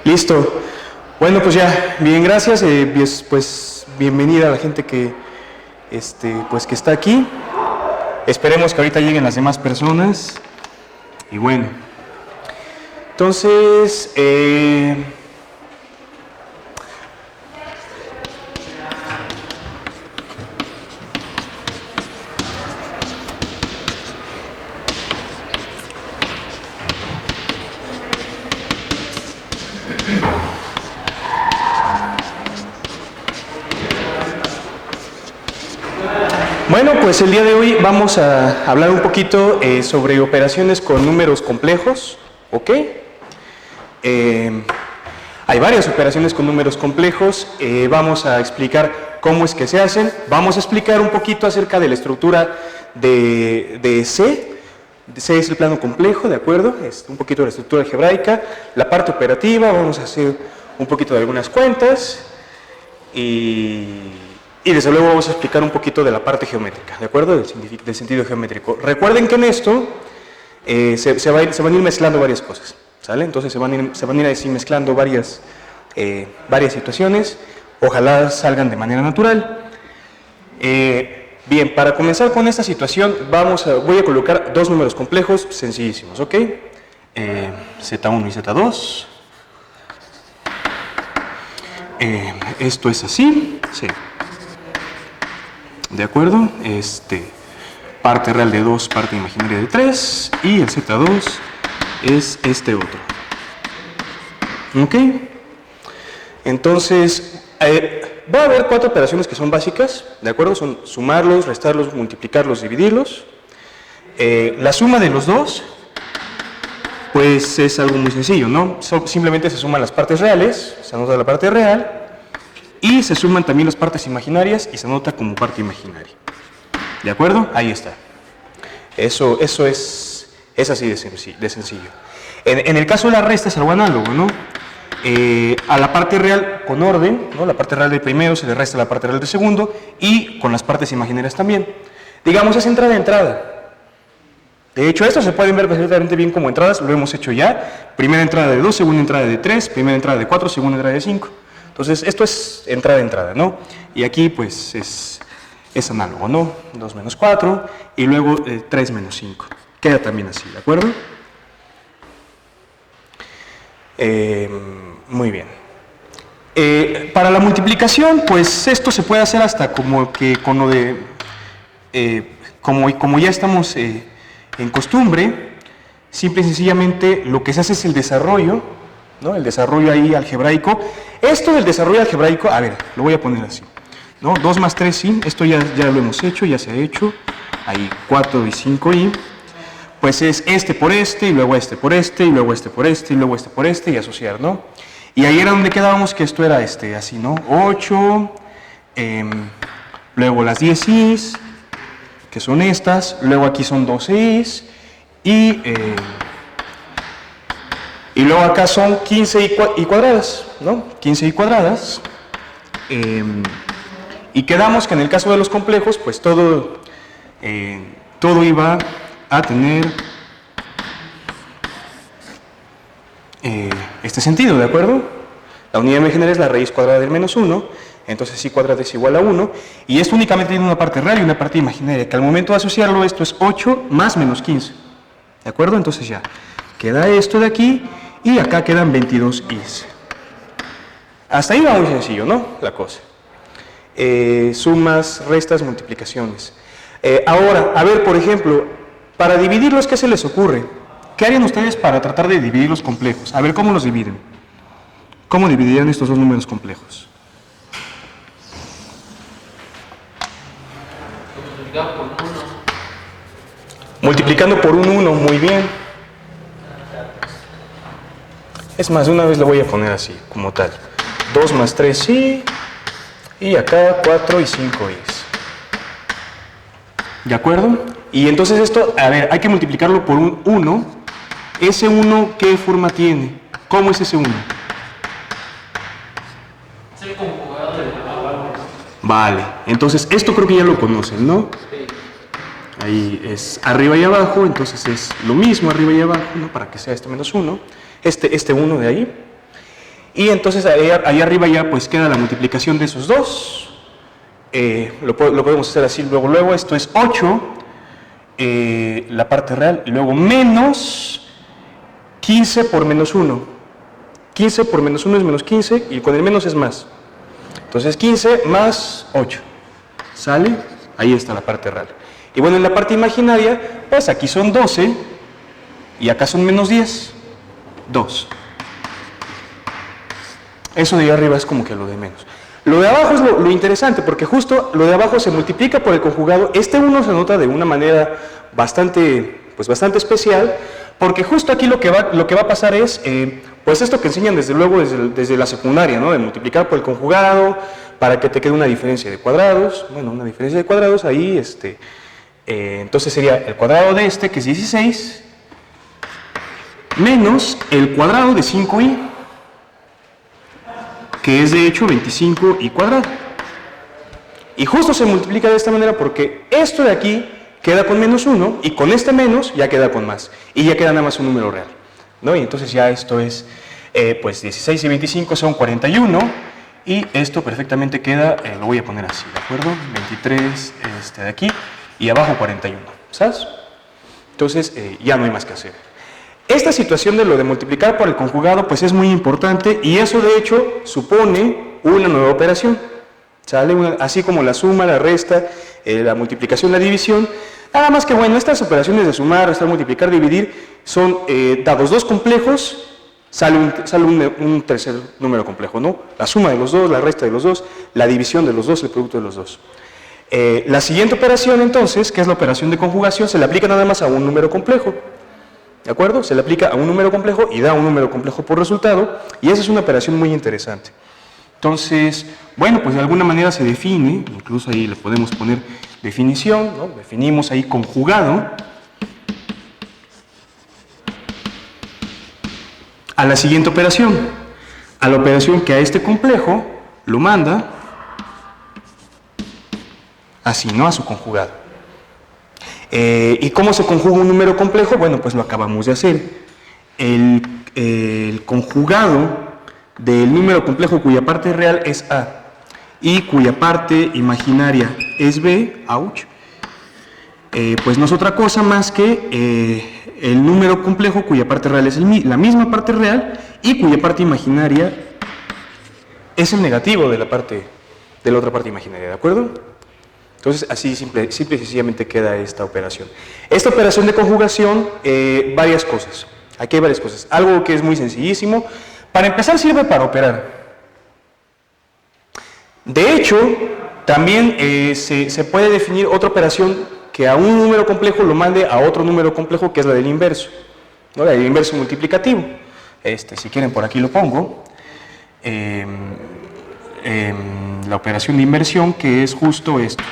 Listo. Bueno, pues ya, bien, gracias. Pues bienvenida a la gente que está aquí. Esperemos que ahorita lleguen las demás personas. Y bueno, entonces, bueno, pues el día de hoy vamos a hablar un poquito sobre operaciones con números complejos, ¿ok? Hay varias operaciones con números complejos, vamos a explicar cómo es que se hacen, vamos a explicar un poquito acerca de la estructura de C. C es el plano complejo, ¿de acuerdo? Es un poquito de la estructura algebraica, la parte operativa, vamos a hacer un poquito de algunas cuentas y desde luego vamos a explicar un poquito de la parte geométrica, ¿de acuerdo? Del sentido geométrico. Recuerden que en esto se van a ir mezclando varias cosas, ¿sale? Entonces se van a ir así mezclando varias situaciones, ojalá salgan de manera natural. Bien, para comenzar con esta situación voy a colocar dos números complejos sencillísimos, ¿ok? Z1 y Z2. Esto es así, sí. ¿De acuerdo? Parte real de 2, parte imaginaria de 3, y el Z2 es este otro. ¿Ok? Entonces, va a haber 4 operaciones que son básicas, ¿de acuerdo? Son sumarlos, restarlos, multiplicarlos, dividirlos. La suma de los dos, pues es algo muy sencillo, ¿no? Simplemente se suman las partes reales, se anota la parte real, y se suman también las partes imaginarias y se anota como parte imaginaria. ¿De acuerdo? Ahí está. Eso es así de sencillo. En el caso de la resta es algo análogo, ¿no? A la parte real con orden, ¿no? La parte real del primero se le resta la parte real del segundo y con las partes imaginarias también. Digamos, es entrada. De hecho, esto se pueden ver perfectamente bien como entradas, lo hemos hecho ya. Primera entrada de 2, segunda entrada de 3, primera entrada de 4, segunda entrada de 5. Entonces, esto es entrada, ¿no? Y aquí, pues, es análogo, ¿no? 2 menos 4 y luego 3 menos 5. Queda también así, ¿de acuerdo? Muy bien. Para la multiplicación, pues, esto se puede hacer hasta como que con lo de... como ya estamos en costumbre, simple y sencillamente lo que se hace es el desarrollo, ¿no? El desarrollo ahí algebraico. Esto del desarrollo algebraico, a ver, lo voy a poner así, ¿no? 2 más 3, sí, esto ya lo hemos hecho, ya se ha hecho. Ahí 4 y 5 y, pues es este por este, y luego este por este, y luego este por este, y luego este por este, y asociar, ¿no? Y ahí era donde quedábamos que esto era así, ¿no? 8, luego las 10 is, que son estas, luego aquí son 12 is, y luego acá son 15 y cuadradas, ¿no? 15 y cuadradas. Y quedamos que en el caso de los complejos, pues todo iba a tener este sentido, ¿de acuerdo? La unidad imaginaria es la raíz cuadrada del menos 1, entonces i cuadrada es igual a 1, y esto únicamente tiene una parte real y una parte imaginaria, que al momento de asociarlo esto es 8 más menos 15, ¿de acuerdo? Entonces ya queda esto de aquí, y acá quedan 22 is. Hasta ahí va muy sencillo, ¿no? La cosa. Sumas, restas, multiplicaciones. Ahora, a ver, por ejemplo, para dividirlos, ¿qué se les ocurre? ¿Qué harían ustedes para tratar de dividir los complejos? A ver, ¿cómo los dividen? ¿Cómo dividirían estos dos números complejos? Multiplicando por un 1, muy bien. Es más, de una vez lo voy a poner así, como tal. 2 más 3, sí. Y acá 4 y 5 is. ¿De acuerdo? Y entonces esto, a ver, hay que multiplicarlo por un 1. ¿Ese 1 qué forma tiene? ¿Cómo es ese 1? Vale, entonces esto creo que ya lo conocen, ¿no? Ahí es arriba y abajo, entonces es lo mismo arriba y abajo, ¿no? Para que sea este menos 1. Este 1 de ahí. Y entonces ahí arriba ya pues queda la multiplicación de esos dos. Lo podemos hacer así luego, esto es 8, la parte real, y luego menos 15 por menos 1. 15 por menos 1 es menos 15, y con el menos es más. Entonces 15 más 8, ¿sale? Ahí está la parte real. Y bueno, en la parte imaginaria, pues aquí son 12, y acá son menos 10, 2. Eso de ahí arriba es como que lo de menos. Lo de abajo es lo interesante, porque justo lo de abajo se multiplica por el conjugado. Este 1 se nota de una manera bastante especial, porque justo aquí lo que va a pasar es, pues esto que enseñan desde luego desde la secundaria, ¿no? De multiplicar por el conjugado, para que te quede una diferencia de cuadrados. Bueno, una diferencia de cuadrados ahí, entonces sería el cuadrado de este, que es 16, menos el cuadrado de 5i, que es de hecho 25i cuadrado. Y justo se multiplica de esta manera porque esto de aquí queda con menos 1 y con este menos ya queda con más. Y ya queda nada más un número real, ¿no? Y entonces ya esto es, pues 16 y 25 son 41 y esto perfectamente queda, lo voy a poner así, ¿de acuerdo? 23 de aquí y abajo 41, ¿sabes? Entonces ya no hay más que hacer. Esta situación de lo de multiplicar por el conjugado pues es muy importante y eso de hecho supone una nueva operación, ¿sale? Así como la suma, la resta, la multiplicación, la división. Nada más que bueno, estas operaciones de sumar, restar, multiplicar, dividir son dados dos complejos, sale un tercer número complejo, ¿no? La suma de los dos, la resta de los dos, la división de los dos, el producto de los dos. La siguiente operación entonces, que es la operación de conjugación, se le aplica nada más a un número complejo. ¿De acuerdo? Se le aplica a un número complejo y da un número complejo por resultado, y esa es una operación muy interesante. Entonces, bueno, pues de alguna manera se define, incluso ahí le podemos poner definición, ¿no? Definimos ahí conjugado a la siguiente operación, a la operación que a este complejo lo manda así, ¿no? A su conjugado. ¿Y cómo se conjuga un número complejo? Bueno, pues lo acabamos de hacer. El conjugado del número complejo cuya parte real es A y cuya parte imaginaria es B, pues no es otra cosa más que el número complejo cuya parte real es la misma parte real y cuya parte imaginaria es el negativo de la otra parte imaginaria, ¿de acuerdo? Entonces, así simple y sencillamente queda esta operación. Esta operación de conjugación, varias cosas. Aquí hay varias cosas. Algo que es muy sencillísimo. Para empezar, sirve para operar. De hecho, también se puede definir otra operación que a un número complejo lo mande a otro número complejo, que es la del inverso, ¿no? La del inverso multiplicativo. Si quieren, por aquí lo pongo. La operación de inversión, que es justo esto.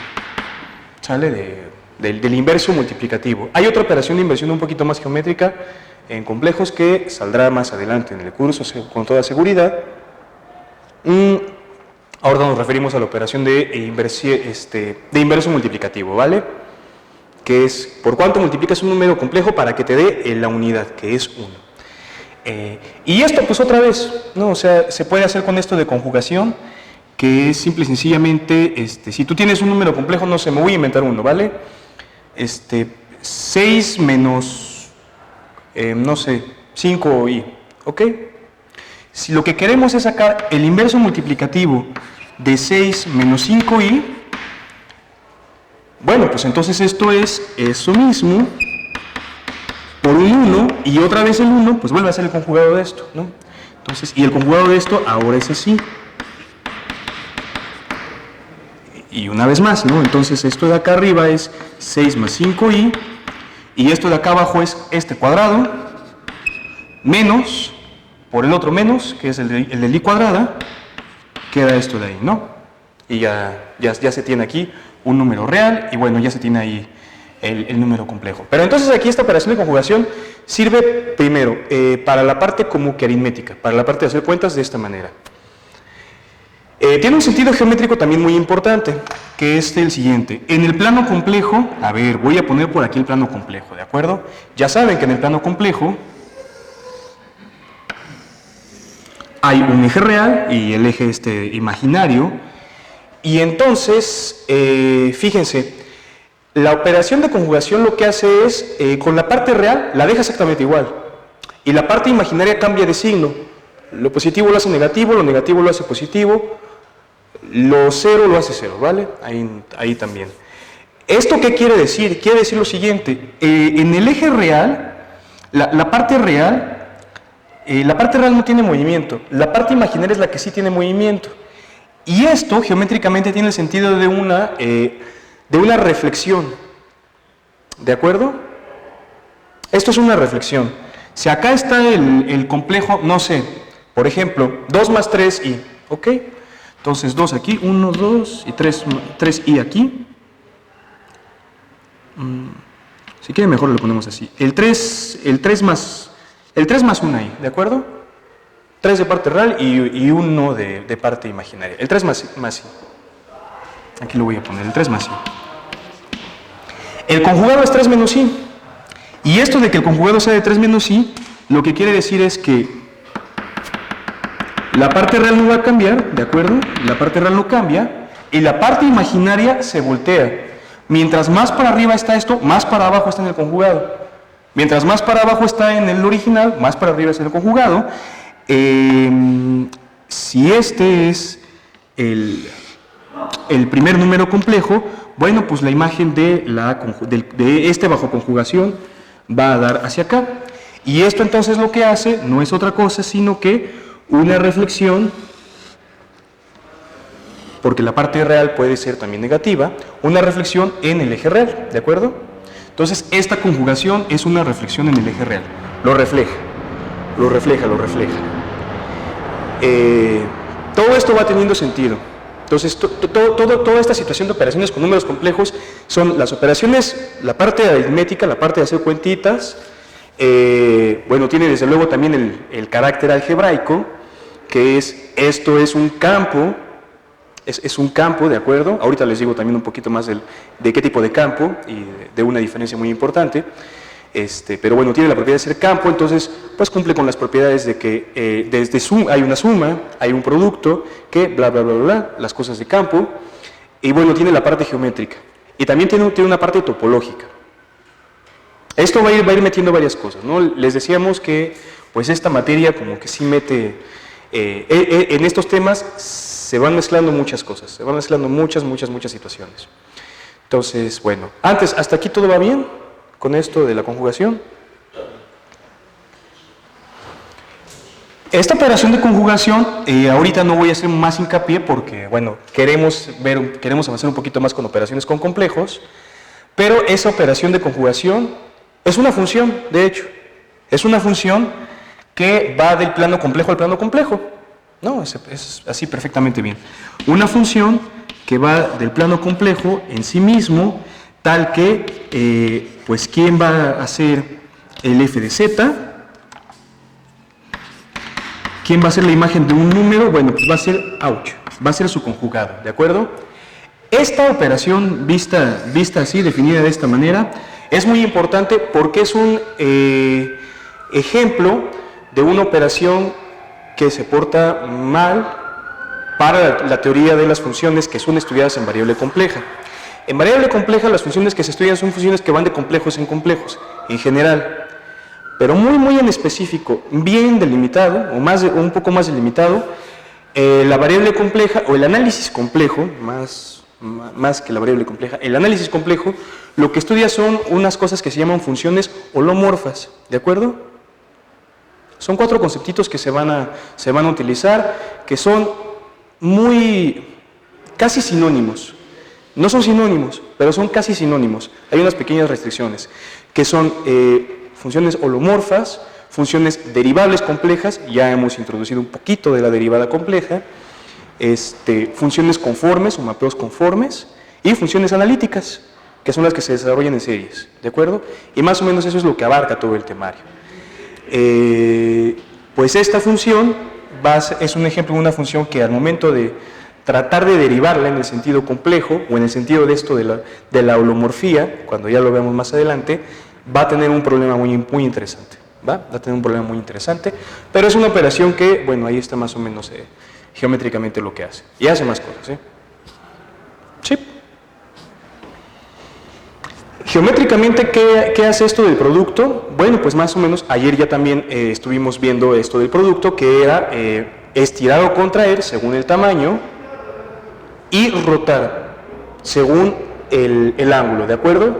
Sale del inverso multiplicativo. Hay otra operación de inversión un poquito más geométrica en complejos que saldrá más adelante en el curso con toda seguridad. Ahora nos referimos a la operación de inverso multiplicativo, ¿vale? Que es por cuánto multiplicas un número complejo para que te dé la unidad, que es 1. Y esto pues otra vez, ¿no? O sea, se puede hacer con esto de conjugación, que es simple y sencillamente, si tú tienes un número complejo, no sé, me voy a inventar uno, ¿vale? 6 menos, no sé, 5i, ¿ok? Si lo que queremos es sacar el inverso multiplicativo de 6 menos 5i, bueno, pues entonces esto es eso mismo, por un 1, y otra vez el 1, pues vuelve a ser el conjugado de esto, ¿no? Entonces, y el conjugado de esto ahora es así. Y una vez más, ¿no? Entonces esto de acá arriba es 6 más 5i, y esto de acá abajo es este cuadrado, menos, por el otro menos, que es el del i cuadrada, queda esto de ahí, ¿no? Y ya se tiene aquí un número real, y bueno, ya se tiene ahí el número complejo. Pero entonces aquí esta operación de conjugación sirve primero para la parte como que aritmética, para la parte de hacer cuentas de esta manera. Tiene un sentido geométrico también muy importante, que es el siguiente. En el plano complejo, a ver, voy a poner por aquí el plano complejo, ¿de acuerdo? Ya saben que en el plano complejo hay un eje real y el eje imaginario, y entonces, fíjense, la operación de conjugación lo que hace es, con la parte real la deja exactamente igual, y la parte imaginaria cambia de signo. Lo positivo lo hace negativo, lo negativo lo hace positivo, lo cero lo hace cero, ¿vale? Ahí también. ¿Esto qué quiere decir? Quiere decir lo siguiente, en el eje real, la parte real no tiene movimiento, la parte imaginaria es la que sí tiene movimiento. Y esto geométricamente tiene el sentido de una reflexión, ¿de acuerdo? Esto es una reflexión. Si acá está el complejo, no sé, por ejemplo, 2 más 3i, ¿ok? Entonces 2 aquí, 1, 2 y 3i aquí. Si quiere mejor lo ponemos así. El 3 más 1 ahí, ¿de acuerdo? 3 de parte real y 1 de parte imaginaria. El 3 más i. Aquí lo voy a poner, el 3 más i. El conjugado es 3 menos i. Y esto de que el conjugado sea de 3 menos i, lo que quiere decir es que la parte real no va a cambiar, ¿de acuerdo? La parte real no cambia y la parte imaginaria se voltea. Mientras más para arriba está esto, más para abajo está en el conjugado. Mientras más para abajo está en el original, más para arriba está en el conjugado. Si este es el primer número complejo, bueno, pues la imagen de este bajo conjugación va a dar hacia acá. Y esto entonces lo que hace no es otra cosa, sino que una reflexión, porque la parte real puede ser también negativa, una reflexión en el eje real, ¿de acuerdo? Entonces, esta conjugación es una reflexión en el eje real. Lo refleja, lo refleja, lo refleja. Todo esto va teniendo sentido. Entonces, toda esta situación de operaciones con números complejos son las operaciones, la parte aritmética, la parte de hacer cuentitas. Bueno, tiene desde luego también el carácter algebraico, que esto es un campo, es un campo, ¿de acuerdo? Ahorita les digo también un poquito más de qué tipo de campo y de una diferencia muy importante. Pero bueno, tiene la propiedad de ser campo, entonces pues cumple con las propiedades de que hay una suma, hay un producto, que bla, bla, bla, bla, las cosas de campo, y bueno, tiene la parte geométrica, y también tiene una parte topológica. Esto va a ir metiendo varias cosas, ¿no? Les decíamos que pues esta materia como que sí mete, en estos temas se van mezclando muchas cosas, se van mezclando muchas situaciones. Entonces, bueno, ¿hasta aquí todo va bien con esto de la conjugación? Esta operación de conjugación, ahorita no voy a hacer más hincapié porque, bueno, queremos avanzar un poquito más con operaciones con complejos, pero esa operación de conjugación es una función, de hecho, es una función que va del plano complejo al plano complejo. No, es así perfectamente bien. Una función que va del plano complejo en sí mismo, tal que, pues, ¿quién va a ser el f de z? ¿Quién va a ser la imagen de un número? Bueno, pues va a ser su conjugado, ¿de acuerdo? Esta operación vista así, definida de esta manera, es muy importante porque es un ejemplo de una operación que se porta mal para la teoría de las funciones que son estudiadas en variable compleja. En variable compleja las funciones que se estudian son funciones que van de complejos en complejos, en general, pero muy en específico, bien delimitado, o un poco más delimitado, la variable compleja o el análisis complejo, más que la variable compleja, el análisis complejo lo que estudia son unas cosas que se llaman funciones holomorfas, ¿de acuerdo? Son 4 conceptitos que se van a utilizar, que son casi sinónimos. No son sinónimos, pero son casi sinónimos. Hay unas pequeñas restricciones, que son funciones holomorfas, funciones derivables complejas, ya hemos introducido un poquito de la derivada compleja, funciones conformes o mapeos conformes, y funciones analíticas, que son las que se desarrollan en series, ¿de acuerdo? Y más o menos eso es lo que abarca todo el temario. Pues esta función es un ejemplo de una función que al momento de tratar de derivarla en el sentido complejo o en el sentido de esto de la holomorfía, cuando ya lo veamos más adelante, va a tener un problema muy interesante. ¿va? Va a tener un problema muy interesante, pero es una operación que, bueno, ahí está más o menos geométricamente lo que hace. Y hace más cosas, ¿eh? Sí. Geométricamente, ¿qué hace esto del producto? Bueno, pues más o menos, ayer ya también estuvimos viendo esto del producto, que era estirar o contraer según el tamaño y rotar según el ángulo, ¿de acuerdo?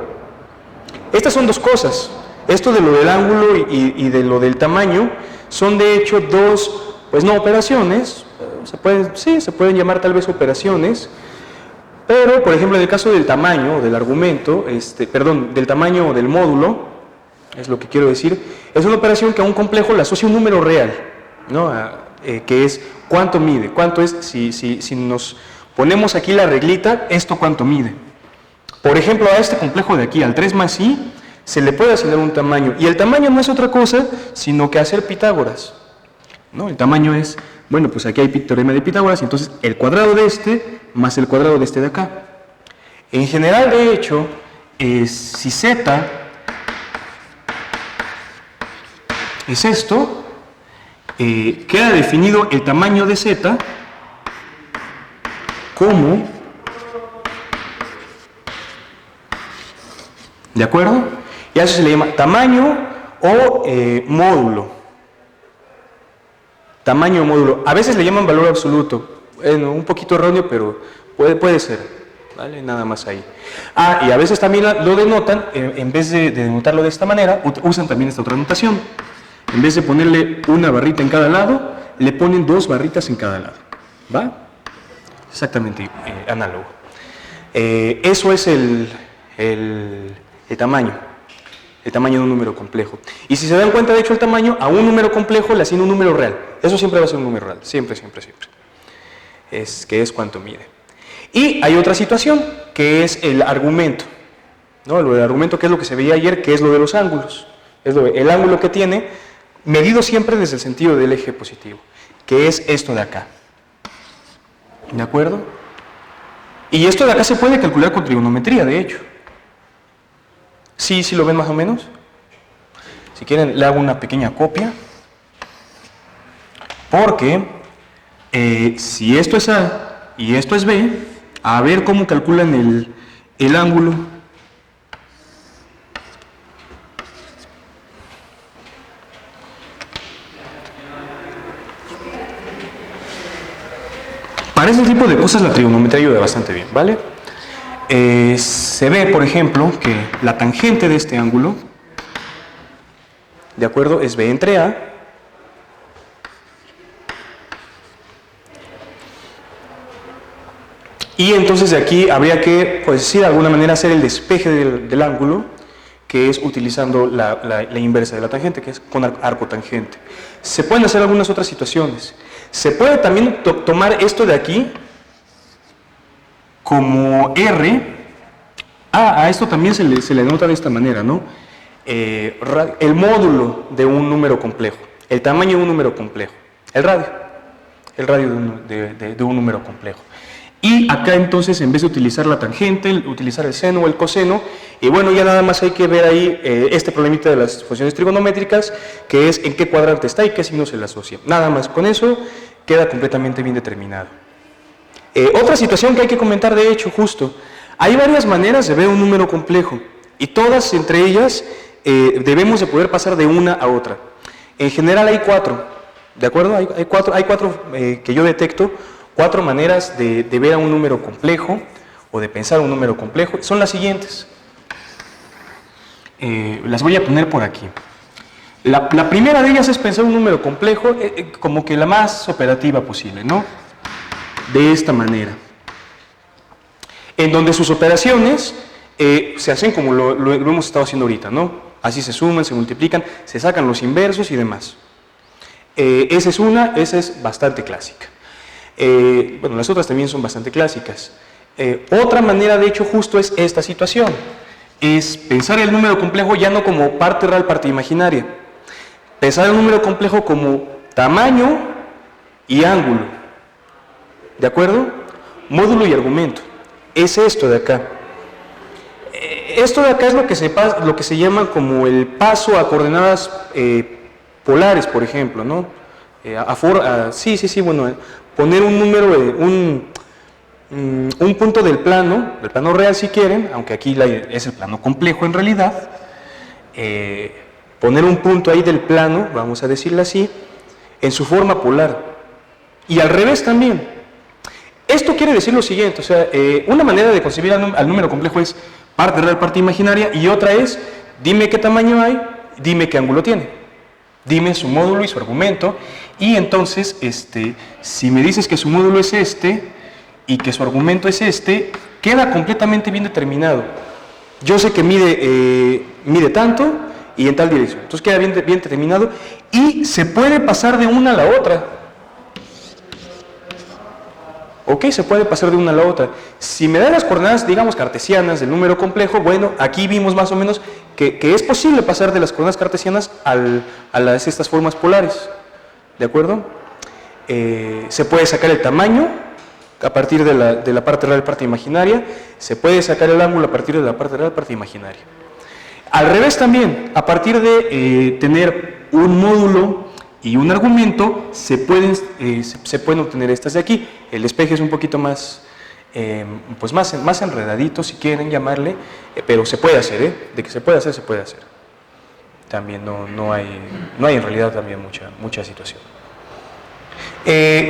Estas son dos cosas. Esto de lo del ángulo y de lo del tamaño son de hecho dos, pues no operaciones, se pueden llamar tal vez operaciones, pero por ejemplo en el caso del tamaño del argumento, del tamaño del módulo, es lo que quiero decir, es una operación que a un complejo le asocia un número real, ¿no? Que es cuánto mide, cuánto es, si nos ponemos aquí la reglita, esto cuánto mide. Por ejemplo, a este complejo de aquí, al 3 más i, se le puede asignar un tamaño, y el tamaño no es otra cosa, sino que hacer Pitágoras, ¿no? El tamaño es, bueno, pues aquí hay teorema de Pitágoras, entonces el cuadrado de este más el cuadrado de este de acá. En general, de hecho, si z es esto, queda definido el tamaño de z como, ¿de acuerdo? Y a eso se le llama tamaño o módulo. Tamaño o módulo. A veces le llaman valor absoluto. Bueno, un poquito erróneo, pero puede ser. ¿Vale? Nada más ahí. Y a veces también lo denotan, en vez de denotarlo de esta manera, usan también esta otra notación. En vez de ponerle una barrita en cada lado, le ponen dos barritas en cada lado. ¿Va? Exactamente análogo. Eso es el tamaño. El tamaño de un número complejo. Y si se dan cuenta, de hecho, el tamaño a un número complejo le asigna un número real. Eso siempre va a ser un número real. Siempre, siempre, siempre. Que es cuánto mide. Y hay otra situación, que es el argumento. ¿No? Lo del argumento, que es lo que se veía ayer, que es lo de los ángulos. Es el ángulo que tiene, medido siempre desde el sentido del eje positivo, que es esto de acá. ¿De acuerdo? Y esto de acá se puede calcular con trigonometría, de hecho. ¿Sí lo ven más o menos? Si quieren, le hago una pequeña copia. Porque si esto es A y esto es B, a ver cómo calculan el ángulo. Para ese tipo de cosas la trigonometría ayuda bastante bien, ¿vale? Se ve, por ejemplo, que la tangente de este ángulo, ¿de acuerdo?, es B entre A. Y entonces de aquí habría que, pues sí, de alguna manera hacer el despeje del ángulo, que es utilizando la inversa de la tangente, que es con arco tangente. Se pueden hacer algunas otras situaciones. Se puede también tomar esto de aquí como R. A esto también se le nota de esta manera, ¿no? El módulo de un número complejo, el tamaño de un número complejo, el radio de un número complejo. Y acá entonces, en vez de utilizar la tangente, utilizar el seno o el coseno, y bueno, ya nada más hay que ver ahí este problemita de las funciones trigonométricas, que es en qué cuadrante está y qué signo se le asocia. Nada más, con eso queda completamente bien determinado. Otra situación que hay que comentar, de hecho, justo, hay varias maneras de ver un número complejo, y todas entre ellas debemos de poder pasar de una a otra. En general hay cuatro, ¿de acuerdo? Hay cuatro que yo detecto. Cuatro maneras de ver a un número complejo o de pensar un número complejo son las siguientes. Las voy a poner por aquí. La primera de ellas es pensar un número complejo como que la más operativa posible, ¿no? De esta manera. En donde sus operaciones se hacen como lo hemos estado haciendo ahorita, ¿no? Así se suman, se multiplican, se sacan los inversos y demás. Esa es bastante clásica. Bueno, las otras también son bastante clásicas. Otra manera, de hecho, justo es esta situación. Es pensar el número complejo ya no como parte real, parte imaginaria. Pensar el número complejo como tamaño y ángulo. ¿De acuerdo? Módulo y argumento. Es esto de acá. Esto de acá es lo que se llama como el paso a coordenadas polares, por ejemplo, ¿no? Bueno, poner un número, un punto del plano real si quieren, aunque aquí es el plano complejo en realidad, poner un punto ahí del plano, vamos a decirlo así, en su forma polar. Y al revés también. Esto quiere decir lo siguiente, o sea, una manera de concebir al número complejo es parte real, parte imaginaria, y otra es, dime qué tamaño hay, dime qué ángulo tiene, dime su módulo y su argumento, y entonces, si me dices que su módulo es este, y que su argumento es este, queda completamente bien determinado. Yo sé que mide tanto, y en tal dirección, entonces queda bien determinado, y se puede pasar de una a la otra. Ok, se puede pasar de una a la otra. Si me da las coordenadas, digamos, cartesianas del número complejo, bueno, aquí vimos más o menos que es posible pasar de las coordenadas cartesianas a estas formas polares. ¿De acuerdo? Se puede sacar el tamaño a partir de la parte real, parte imaginaria. Se puede sacar el ángulo a partir de la parte real, parte imaginaria. Al revés también, a partir de tener un módulo y un argumento, se pueden obtener estas de aquí. El despeje es un poquito más, pues más enredadito, si quieren llamarle, pero se puede hacer, de que se puede hacer, se puede hacer. También no hay en realidad también mucha situación.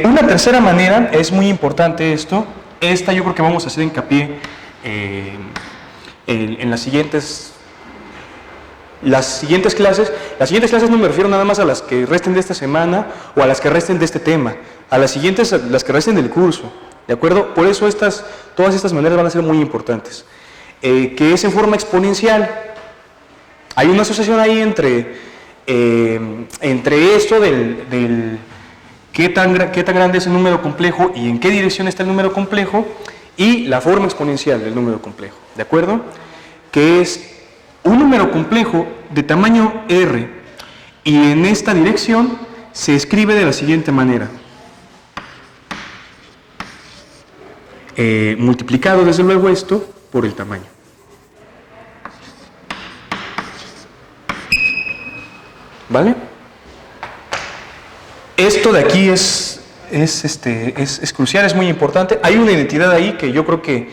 Una tercera manera, es muy importante esto, yo creo que vamos a hacer hincapié en las siguientes clases. Las siguientes clases no me refiero nada más a las que resten de esta semana o a las que resten de este tema, a las siguientes, las que resten del curso, ¿de acuerdo? Por eso todas estas maneras van a ser muy importantes. Que es en forma exponencial. Hay una asociación ahí entre esto del qué tan grande es el número complejo y en qué dirección está el número complejo, y la forma exponencial del número complejo, ¿de acuerdo? Que es un número complejo de tamaño R, y en esta dirección se escribe de la siguiente manera. Multiplicado desde luego esto por el tamaño. ¿Vale? Esto de aquí es crucial, es muy importante. Hay una identidad ahí que yo creo que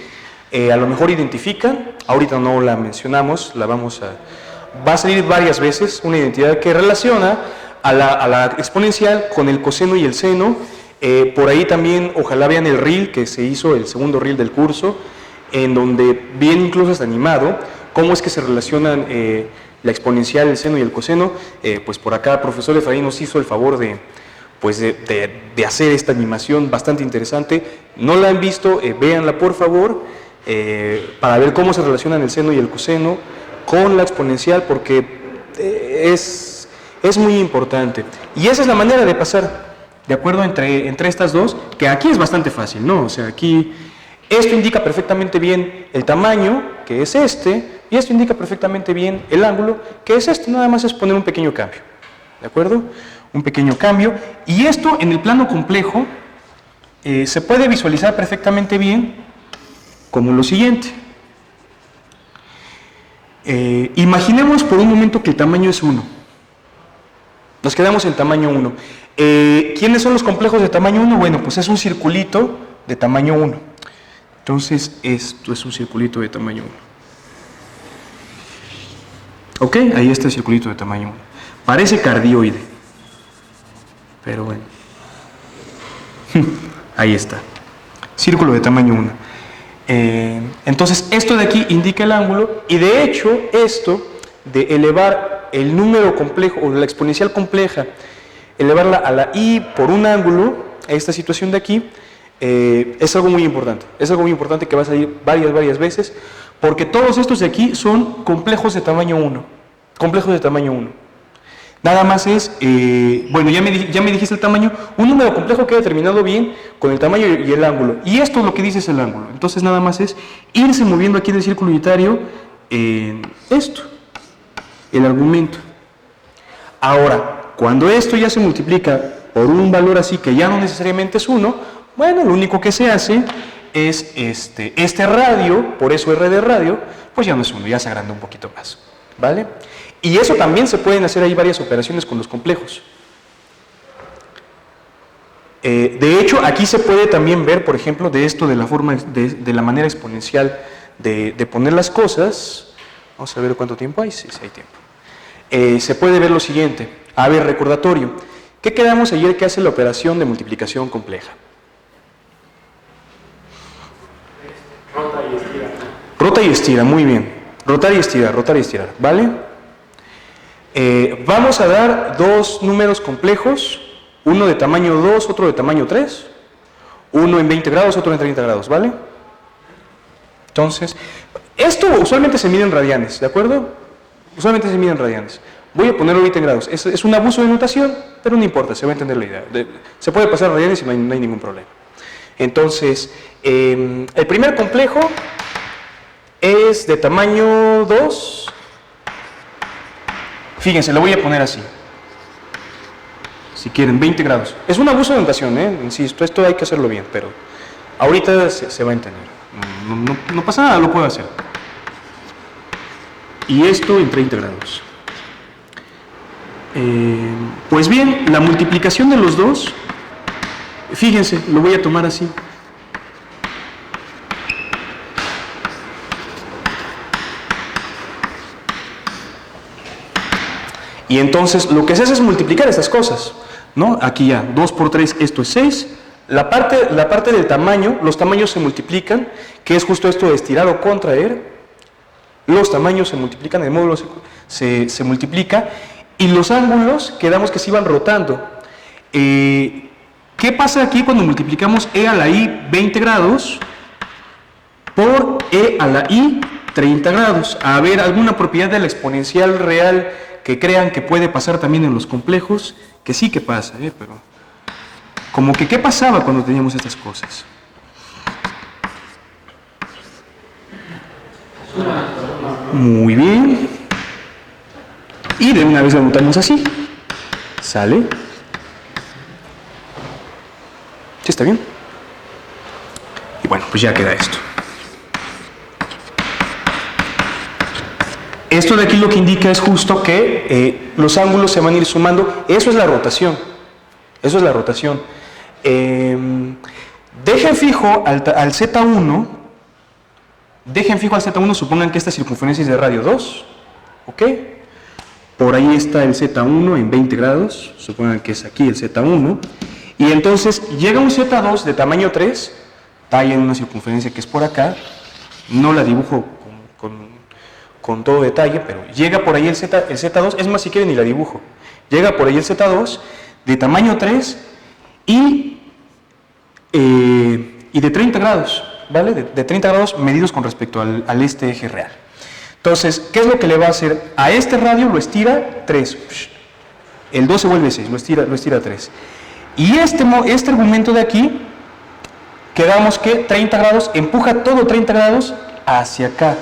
a lo mejor identifican, ahorita no la mencionamos, va a salir varias veces, una identidad que relaciona a la exponencial con el coseno y el seno. Por ahí también, ojalá vean el reel que se hizo, el segundo reel del curso, en donde viene incluso hasta animado cómo es que se relacionan la exponencial, el seno y el coseno. Pues por acá el profesor Efraín nos hizo el favor de hacer esta animación bastante interesante. No la han visto, véanla por favor, para ver cómo se relacionan el seno y el coseno con la exponencial, porque es muy importante. Y esa es la manera de pasar, ¿de acuerdo? Entre estas dos, que aquí es bastante fácil, ¿no? O sea, aquí esto indica perfectamente bien el tamaño, que es este, y esto indica perfectamente bien el ángulo, que es este. Nada más es poner un pequeño cambio, ¿de acuerdo? Un pequeño cambio. Y esto en el plano complejo se puede visualizar perfectamente bien como lo siguiente. Imaginemos por un momento que el tamaño es 1. Nos quedamos en tamaño 1. ¿Quiénes son los complejos de tamaño 1? Bueno, pues es un circulito de tamaño 1. Entonces, esto es un circulito de tamaño 1. Ok, ahí está el circulito de tamaño 1. Parece cardioide, pero bueno. Ahí está. Círculo de tamaño 1. Entonces, esto de aquí indica el ángulo, y de hecho, esto de elevar el número complejo o la exponencial compleja, elevarla a la i por un ángulo, a esta situación de aquí, es algo muy importante. Es algo muy importante que va a salir varias veces, porque todos estos de aquí son complejos de tamaño 1. Complejos de tamaño 1. Nada más es, bueno, ya me dijiste el tamaño. Un número complejo queda determinado bien con el tamaño y el ángulo. Y esto es lo que dice es el ángulo. Entonces nada más es irse moviendo aquí en el círculo unitario en esto, el argumento. Ahora, cuando esto ya se multiplica por un valor así que ya no necesariamente es 1, bueno, lo único que se hace es este radio, por eso R de radio, pues ya no es 1, ya se agranda un poquito más, ¿vale? Y eso también se pueden hacer ahí varias operaciones con los complejos. De hecho, aquí se puede también ver, por ejemplo, de esto, de la forma, de la manera exponencial de poner las cosas. Vamos a ver cuánto tiempo hay, sí hay tiempo. Se puede ver lo siguiente. A ver, recordatorio. ¿Qué quedamos ayer que hace la operación de multiplicación compleja? Rota y estira. Rota y estira, muy bien. Rotar y estirar, ¿vale? Vamos a dar dos números complejos. Uno de tamaño 2, otro de tamaño 3. Uno en 20 grados, otro en 30 grados, ¿vale? Entonces, esto usualmente se mide en radianes, ¿de acuerdo? Usualmente se mide en radianes. Voy a ponerlo ahorita en grados. Es un abuso de notación, pero no importa, se va a entender la idea. Se puede pasar a radianes y no hay ningún problema. Entonces, el primer complejo es de tamaño 2. Fíjense, lo voy a poner así. Si quieren, 20 grados. Es un abuso de notación, insisto, esto hay que hacerlo bien, pero ahorita se va a entender. No pasa nada, lo puedo hacer. Y esto en 30 grados. Pues bien, la multiplicación de los dos, fíjense, lo voy a tomar así. Y entonces lo que se hace es multiplicar estas cosas, ¿no? Aquí ya, 2 por 3, esto es 6. La parte del tamaño, los tamaños se multiplican, que es justo esto de estirar o contraer. Los tamaños se multiplican, el módulo se multiplica, y los ángulos quedamos que se iban rotando. ¿Qué pasa aquí cuando multiplicamos e a la i 20 grados por e a la i 30 grados? A ver, alguna propiedad de la exponencial real que crean que puede pasar también en los complejos, que sí que pasa, pero como que ¿qué pasaba cuando teníamos estas cosas? Muy bien. Y de una vez lo anotamos así. ¿Sale? ¿Sí está bien? Y bueno, pues ya queda esto. Esto de aquí lo que indica es justo que los ángulos se van a ir sumando. Eso es la rotación. Eso es la rotación. Dejen fijo al Z1. Dejen fijo al Z1, supongan que esta circunferencia es de radio 2. ¿Ok? Por ahí está el Z1 en 20 grados. Supongan que es aquí el Z1. Y entonces llega un Z2 de tamaño 3. Talla en una circunferencia que es por acá. No la dibujo con todo detalle, pero llega por ahí el Z2, es más, si quieren ni la dibujo. Llega por ahí el Z2 de tamaño 3 y de 30 grados, ¿vale? De 30 grados medidos con respecto al este eje real. Entonces, ¿qué es lo que le va a hacer? A este radio lo estira 3. El 2 se vuelve 6, lo estira 3. Y este argumento de aquí, quedamos que 30 grados, empuja todo 30 grados hacia acá.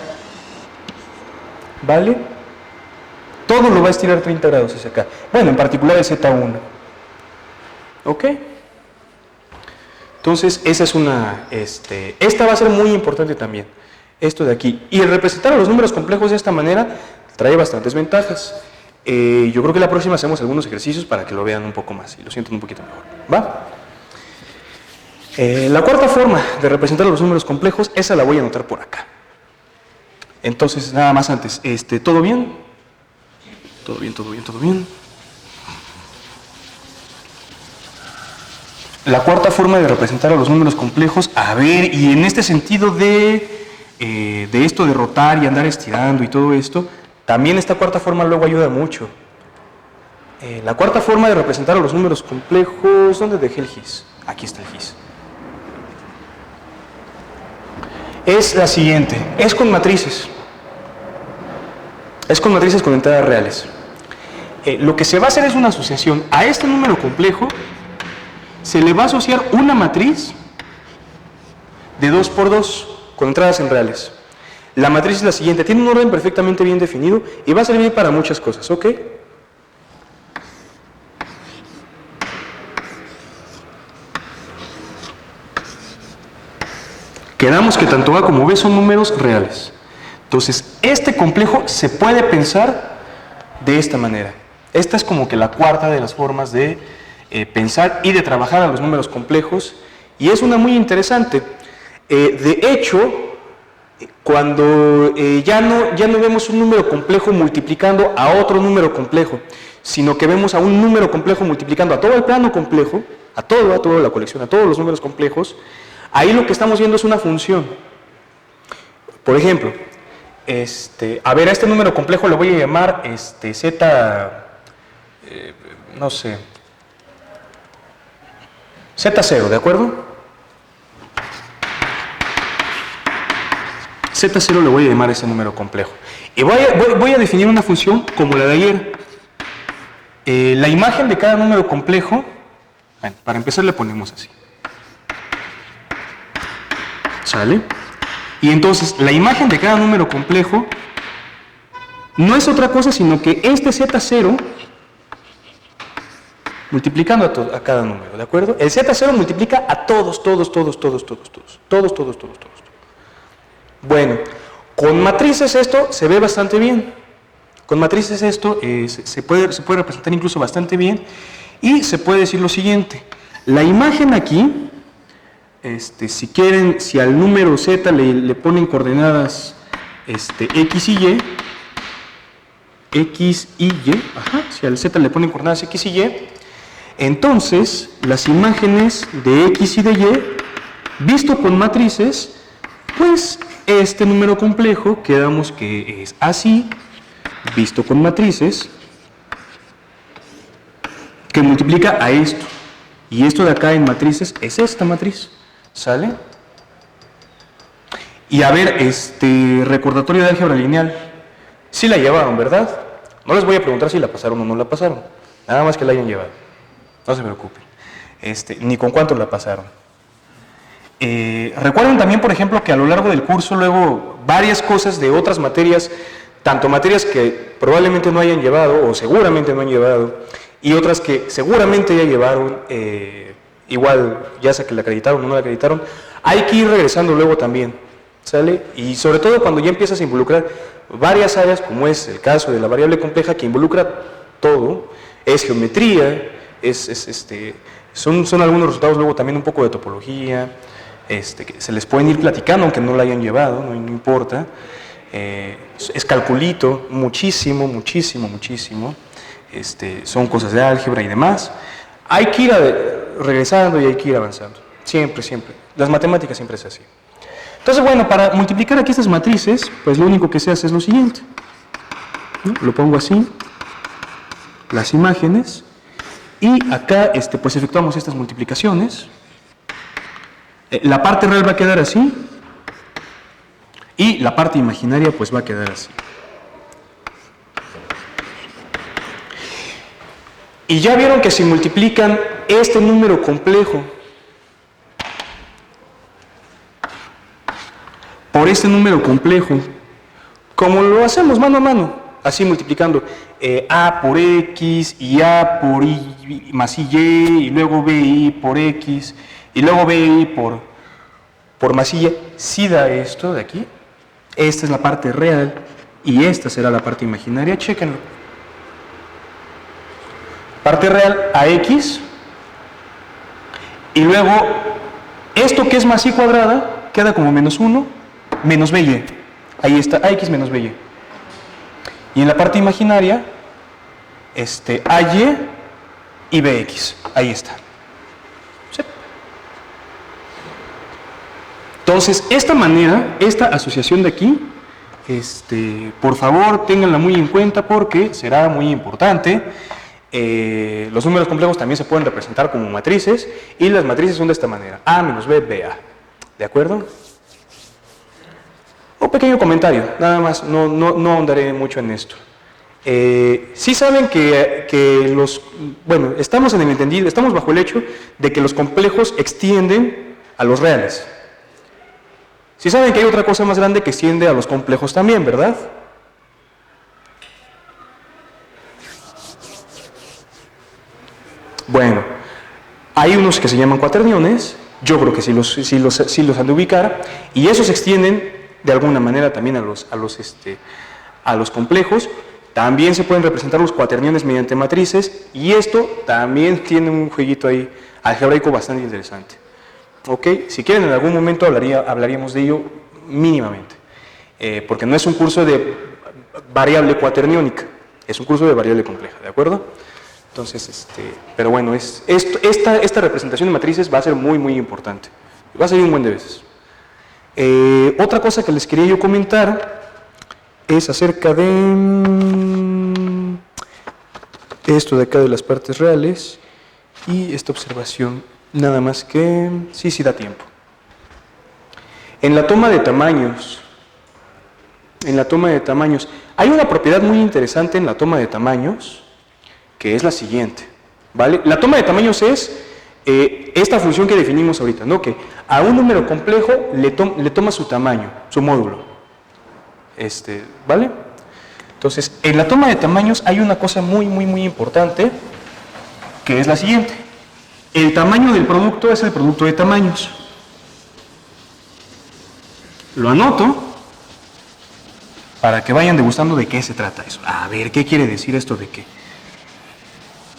¿Vale? Todo lo va a estirar 30 grados hacia acá. Bueno, en particular el Z1. ¿Ok? Entonces, esa es esta va a ser muy importante también. Esto de aquí. Y el representar a los números complejos de esta manera trae bastantes ventajas. Yo creo que la próxima hacemos algunos ejercicios para que lo vean un poco más y lo sientan un poquito mejor. ¿Va? La cuarta forma de representar a los números complejos, esa la voy a anotar por acá. Entonces, nada más antes, ¿todo bien? ¿Todo bien? La cuarta forma de representar a los números complejos, a ver, y en este sentido de esto de rotar y andar estirando y todo esto, también esta cuarta forma luego ayuda mucho. La cuarta forma de representar a los números complejos, ¿dónde dejé el GIS? Aquí está el GIS. Es la siguiente, es con matrices. Es con matrices con entradas reales. Lo que se va a hacer es una asociación. A este número complejo se le va a asociar una matriz de 2 por 2 con entradas en reales. La matriz es la siguiente, tiene un orden perfectamente bien definido y va a servir para muchas cosas, ¿ok? Quedamos que tanto A como B son números reales. Entonces, este complejo se puede pensar de esta manera. Esta es como que la cuarta de las formas de pensar y de trabajar a los números complejos, y es una muy interesante. De hecho, cuando ya no vemos un número complejo multiplicando a otro número complejo, sino que vemos a un número complejo multiplicando a todo el plano complejo, a toda la colección, a todos los números complejos, ahí lo que estamos viendo es una función. Por ejemplo, a ver, a este número complejo le voy a llamar Z, no sé, Z0, ¿de acuerdo? Z0 le voy a llamar a este número complejo. Y voy a definir una función como la de ayer. La imagen de cada número complejo, bueno, para empezar le ponemos así. ¿Sale? Y entonces, la imagen de cada número complejo no es otra cosa sino que este Z0 multiplicando a cada número, ¿de acuerdo? El Z0 multiplica a todos. Bueno, con matrices esto se ve bastante bien. Con matrices esto se puede representar incluso bastante bien, y se puede decir lo siguiente. La imagen aquí, si quieren, si al número Z le ponen coordenadas X y Y, si al Z le ponen coordenadas X y Y, entonces las imágenes de X y de Y, visto con matrices, pues este número complejo quedamos que es así, visto con matrices, que multiplica a esto. Y esto de acá en matrices es esta matriz, ¿sale? Y a ver, recordatorio de álgebra lineal, sí la llevaron, ¿verdad? No les voy a preguntar si la pasaron o no la pasaron, nada más que la hayan llevado, no se preocupen, ni con cuánto la pasaron. Recuerden también, por ejemplo, que a lo largo del curso luego varias cosas de otras materias, tanto materias que probablemente no hayan llevado o seguramente no han llevado, y otras que seguramente ya llevaron, igual ya sea que la acreditaron o no la acreditaron, hay que ir regresando luego también, ¿sale? Y sobre todo cuando ya empiezas a involucrar varias áreas, como es el caso de la variable compleja, que involucra todo, es geometría, son algunos resultados luego también un poco de topología, que se les pueden ir platicando aunque no la hayan llevado, no importa, es calculito, muchísimo, son cosas de álgebra y demás. Hay que ir regresando y hay que ir avanzando, siempre, las matemáticas siempre es así. Entonces, bueno, para multiplicar aquí estas matrices, pues lo único que se hace es lo siguiente, ¿no? Lo pongo así, las imágenes, y acá pues efectuamos estas multiplicaciones. La parte real va a quedar así, y la parte imaginaria pues va a quedar así. Y ya vieron que si multiplican este número complejo por este número complejo, como lo hacemos mano a mano, así multiplicando A por X y A por Y más Y, y luego BI por X, y luego BI por más Y, sí da esto de aquí. Esta es la parte real y esta será la parte imaginaria, chéquenlo. Parte real a X, y luego esto que es más Y cuadrada queda como menos 1 menos BY, ahí está, AX menos BY. Y en la parte imaginaria, AY y BX, ahí está. ¿Sí? Entonces, esta manera, esta asociación de aquí, por favor, ténganla muy en cuenta porque será muy importante. Los números complejos también se pueden representar como matrices, y las matrices son de esta manera: A menos B, BA. ¿De acuerdo? Un pequeño comentario, nada más, no ahondaré mucho en esto. Sí saben bueno, estamos en el entendido, estamos bajo el hecho de que los complejos extienden a los reales. Sí saben que hay otra cosa más grande que extiende a los complejos también, ¿verdad? Bueno, hay unos que se llaman cuaterniones Yo creo que sí los han de ubicar, y esos se extienden de alguna manera también a los complejos. También se pueden representar los cuaterniones mediante matrices, y esto también tiene un jueguito ahí algebraico bastante interesante. ¿Ok? Si quieren, en algún momento hablaríamos de ello mínimamente, porque no es un curso de variable cuaterniónica, es un curso de variable compleja, ¿de acuerdo? Entonces, pero bueno, esta representación de matrices va a ser muy, muy importante. Va a ser un buen de veces. Otra cosa que les quería yo comentar es acerca de esto de acá de las partes reales y esta observación, nada más que sí da tiempo. En la toma de tamaños, hay una propiedad muy interesante en la toma de tamaños, que es la siguiente, ¿vale? La toma de tamaños es esta función que definimos ahorita, ¿no? Que a un número complejo le toma su tamaño, su módulo, ¿vale? Entonces, en la toma de tamaños hay una cosa muy, muy, muy importante, que es la siguiente. El tamaño del producto es el producto de tamaños. Lo anoto para que vayan degustando de qué se trata eso. A ver, ¿qué quiere decir esto de qué?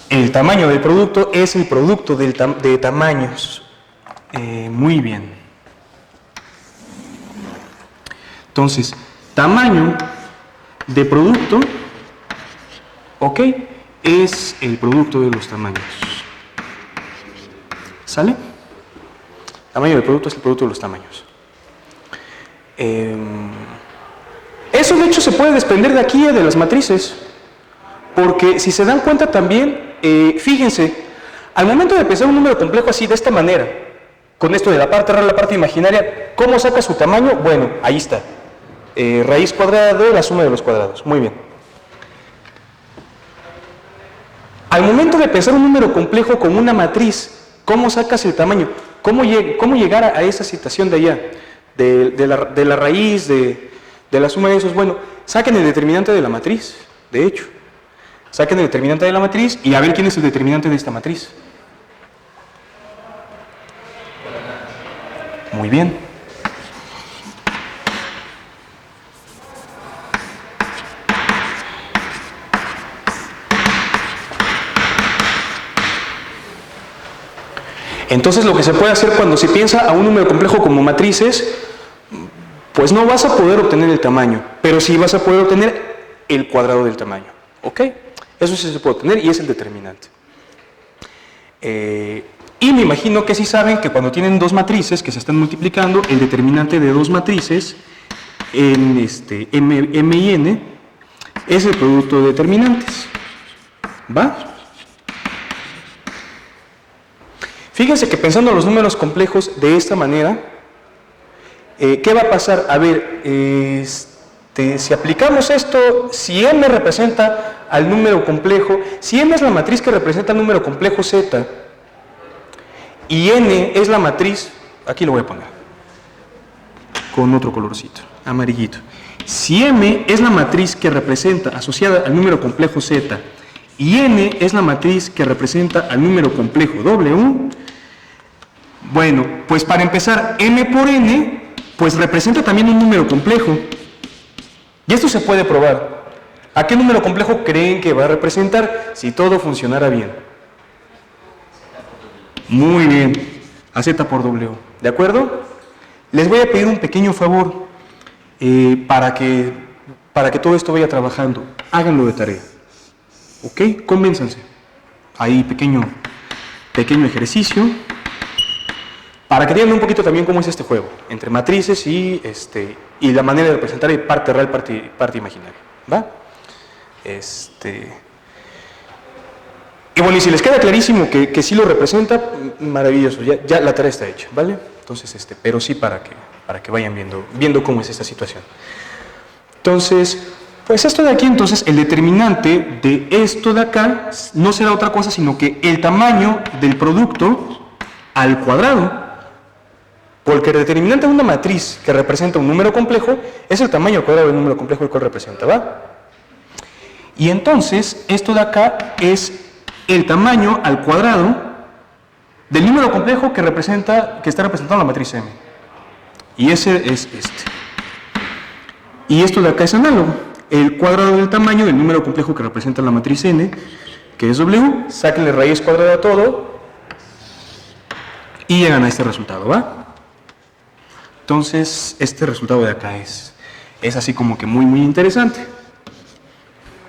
El tamaño del producto es el producto de tamaños. Muy bien. Entonces, tamaño de producto, ok, es el producto de los tamaños. ¿Sale? Tamaño del producto es el producto de los tamaños. Eso de hecho se puede desprender de aquí, de las matrices, porque si se dan cuenta también, fíjense, al momento de pensar un número complejo así, de esta manera, con esto de la parte real, la parte imaginaria, ¿cómo saca su tamaño? Bueno, ahí está. Raíz cuadrada de la suma de los cuadrados. Muy bien. Al momento de pensar un número complejo con una matriz, ¿cómo sacas el tamaño? ¿Cómo llegar a esa situación de allá? De la raíz, de la suma de esos. Bueno, saquen el determinante de la matriz, de hecho. Saquen el determinante de la matriz y a ver quién es el determinante de esta matriz. Muy bien. Entonces, lo que se puede hacer cuando se piensa a un número complejo como matrices, pues no vas a poder obtener el tamaño, pero sí vas a poder obtener el cuadrado del tamaño. ¿Ok? Eso sí se puede obtener y es el determinante. Y me imagino que sí saben que cuando tienen dos matrices que se están multiplicando, el determinante de dos matrices en M y N es el producto de determinantes. ¿Va? Fíjense que pensando los números complejos de esta manera, ¿qué va a pasar? A ver, si aplicamos esto, si M representa al número complejo, si M es la matriz que representa al número complejo Z, y N es la matriz, aquí lo voy a poner, con otro colorcito, amarillito. Si M es la matriz que representa, asociada al número complejo Z, y N es la matriz que representa al número complejo W, bueno, pues para empezar, M por N, pues representa también un número complejo. Y esto se puede probar. ¿A qué número complejo creen que va a representar si todo funcionara bien? Muy bien, a Z por W. ¿De acuerdo? Les voy a pedir un pequeño favor para que todo esto vaya trabajando. Háganlo de tarea. ¿Ok? Convénzanse. Ahí, pequeño ejercicio. Para que entiendan un poquito también cómo es este juego, entre matrices y la manera de representar parte real, parte imaginaria, ¿va? Y bueno, y si les queda clarísimo que sí lo representa, maravilloso, ya la tarea está hecha, ¿vale? Entonces, pero sí para que vayan viendo cómo es esta situación. Entonces, pues esto de aquí, entonces, el determinante de esto de acá no será otra cosa sino que el tamaño del producto al cuadrado. Porque el determinante de una matriz que representa un número complejo es el tamaño al cuadrado del número complejo el cual representa, ¿va? Y entonces, esto de acá es el tamaño al cuadrado del número complejo que está representado en la matriz M. Y ese es este. Y esto de acá es análogo. El cuadrado del tamaño del número complejo que representa la matriz N, que es W, sáquenle raíz cuadrada a todo y llegan a este resultado, ¿va? Entonces, este resultado de acá es así como que muy, muy interesante.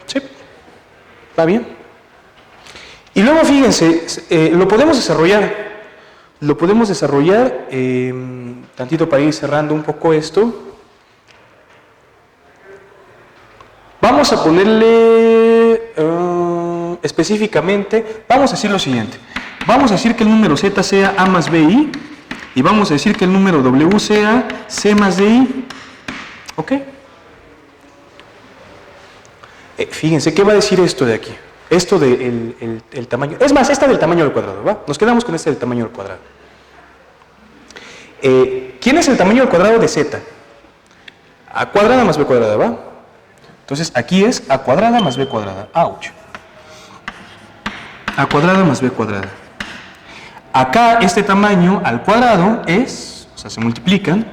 ¿Sí? ¿Va bien? Y luego, fíjense, lo podemos desarrollar. Lo podemos desarrollar, tantito para ir cerrando un poco esto. Vamos a ponerle específicamente, vamos a decir lo siguiente. Vamos a decir que el número Z sea A más BI y vamos a decir que el número W sea C más DI. ¿Ok? Fíjense, ¿qué va a decir esto de aquí? Esto del el tamaño. Es más, esta del tamaño al cuadrado, ¿va? Nos quedamos con este del tamaño al cuadrado. ¿Quién es el tamaño al cuadrado de Z? A cuadrada más B cuadrada, ¿va? Entonces, aquí es A cuadrada más B cuadrada. ¡Auch! A cuadrada más B cuadrada. Acá, este tamaño al cuadrado es, o sea, se multiplican,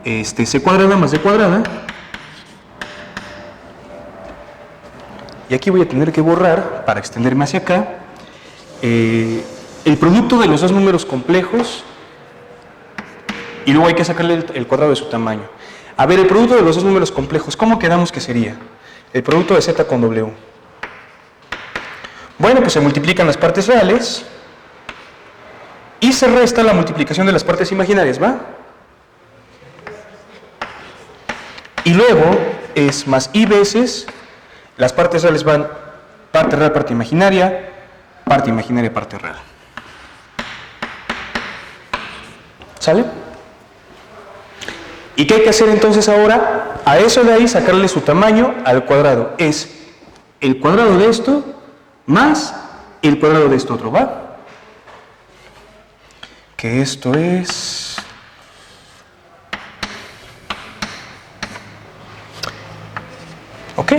C cuadrada más D cuadrada. Y aquí voy a tener que borrar, para extenderme hacia acá, el producto de los dos números complejos y luego hay que sacarle el cuadrado de su tamaño. A ver, el producto de los dos números complejos, ¿cómo quedamos que sería? El producto de Z con W. Bueno, pues se multiplican las partes reales y se resta la multiplicación de las partes imaginarias, ¿va? Y luego es más I veces, las partes reales van parte real, parte imaginaria, parte real. ¿Sale? ¿Y qué hay que hacer entonces ahora? A eso de ahí sacarle su tamaño al cuadrado. Es el cuadrado de esto más el cuadrado de esto otro, ¿va? Que esto es... ¿Ok?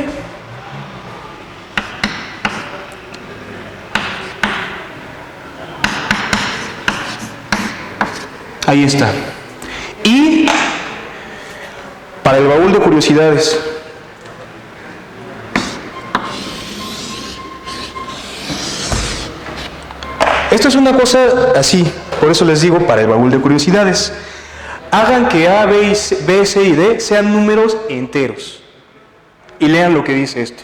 Ahí está. Y para el baúl de curiosidades, esto es una cosa así, por eso les digo para el baúl de curiosidades. Hagan que A, B, C y D sean números enteros. Y lean lo que dice esto.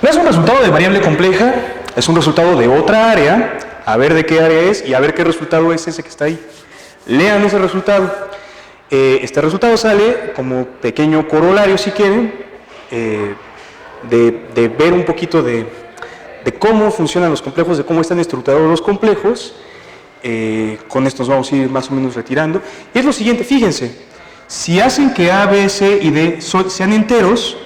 No es un resultado de variable compleja, es un resultado de otra área, a ver de qué área es y a ver qué resultado es ese que está ahí. Lean ese resultado. Este resultado sale como pequeño corolario, si quieren, de ver un poquito de cómo funcionan los complejos, de cómo están estructurados los complejos. Con esto nos vamos a ir más o menos retirando. Y es lo siguiente, fíjense, si hacen que A, B, C y D sean enteros,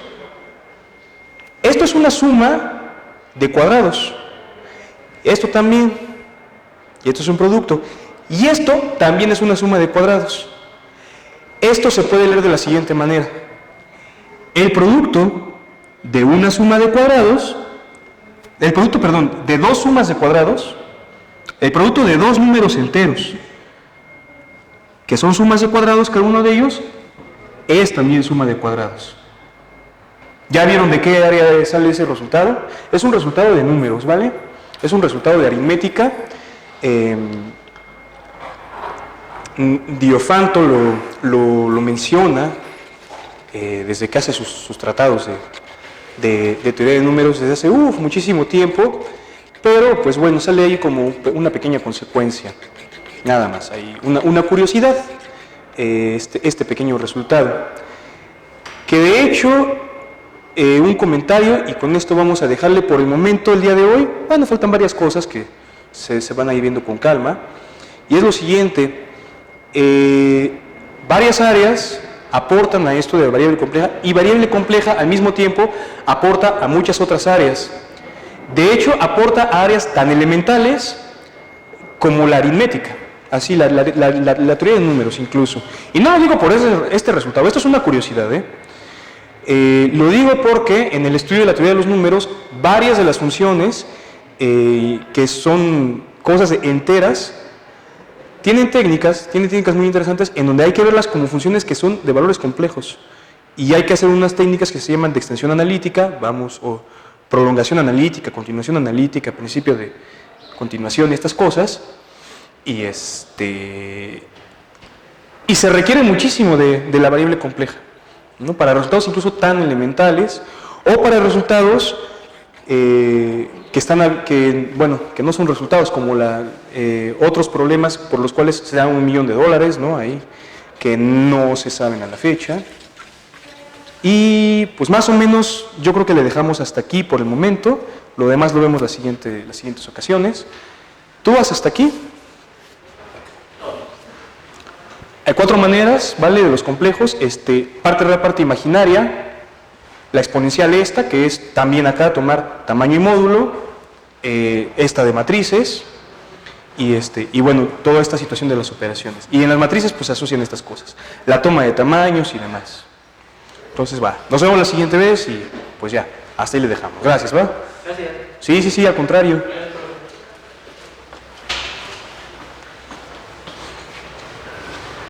esto es una suma de cuadrados. Esto también, y esto es un producto. Y esto también es una suma de cuadrados. Esto se puede leer de la siguiente manera. El producto de una suma de cuadrados, de dos sumas de cuadrados, el producto de dos números enteros, que son sumas de cuadrados, cada uno de ellos, es también suma de cuadrados. ¿Ya vieron de qué área sale ese resultado? Es un resultado de números, ¿vale? Es un resultado de aritmética. Diofanto lo menciona desde que hace sus tratados de teoría de números desde hace muchísimo tiempo, pero pues bueno, sale ahí como una pequeña consecuencia, nada más, hay una curiosidad, este pequeño resultado, que de hecho, un comentario, y con esto vamos a dejarle por el momento el día de hoy. Bueno, faltan varias cosas que se van a ir viendo con calma, y es lo siguiente. Varias áreas aportan a esto de variable compleja y variable compleja al mismo tiempo aporta a muchas otras áreas. De hecho, aporta a áreas tan elementales como la aritmética, así la teoría de números incluso. Y no lo digo por este resultado, esto es una curiosidad, Lo digo porque en el estudio de la teoría de los números, varias de las funciones que son cosas enteras, tienen técnicas muy interesantes en donde hay que verlas como funciones que son de valores complejos. Y hay que hacer unas técnicas que se llaman de extensión analítica, o prolongación analítica, continuación analítica, principio de continuación y estas cosas. Y se requiere muchísimo de la variable compleja, ¿no? Para resultados incluso tan elementales o para resultados que no son resultados, como otros problemas por los cuales se da $1 millón, ¿no? Ahí, que no se saben a la fecha. Y pues más o menos yo creo que le dejamos hasta aquí por el momento. Lo demás lo vemos las siguientes ocasiones. ¿Tú vas hasta aquí? Hay 4 maneras, ¿vale? De los complejos. Parte real, parte imaginaria. La exponencial esta, que es también acá tomar tamaño y módulo. Esta de matrices. Y bueno, toda esta situación de las operaciones. Y en las matrices pues se asocian estas cosas. La toma de tamaños y demás. Entonces va, nos vemos la siguiente vez y pues ya, hasta ahí le dejamos. Gracias, ¿va? Gracias. Sí, al contrario.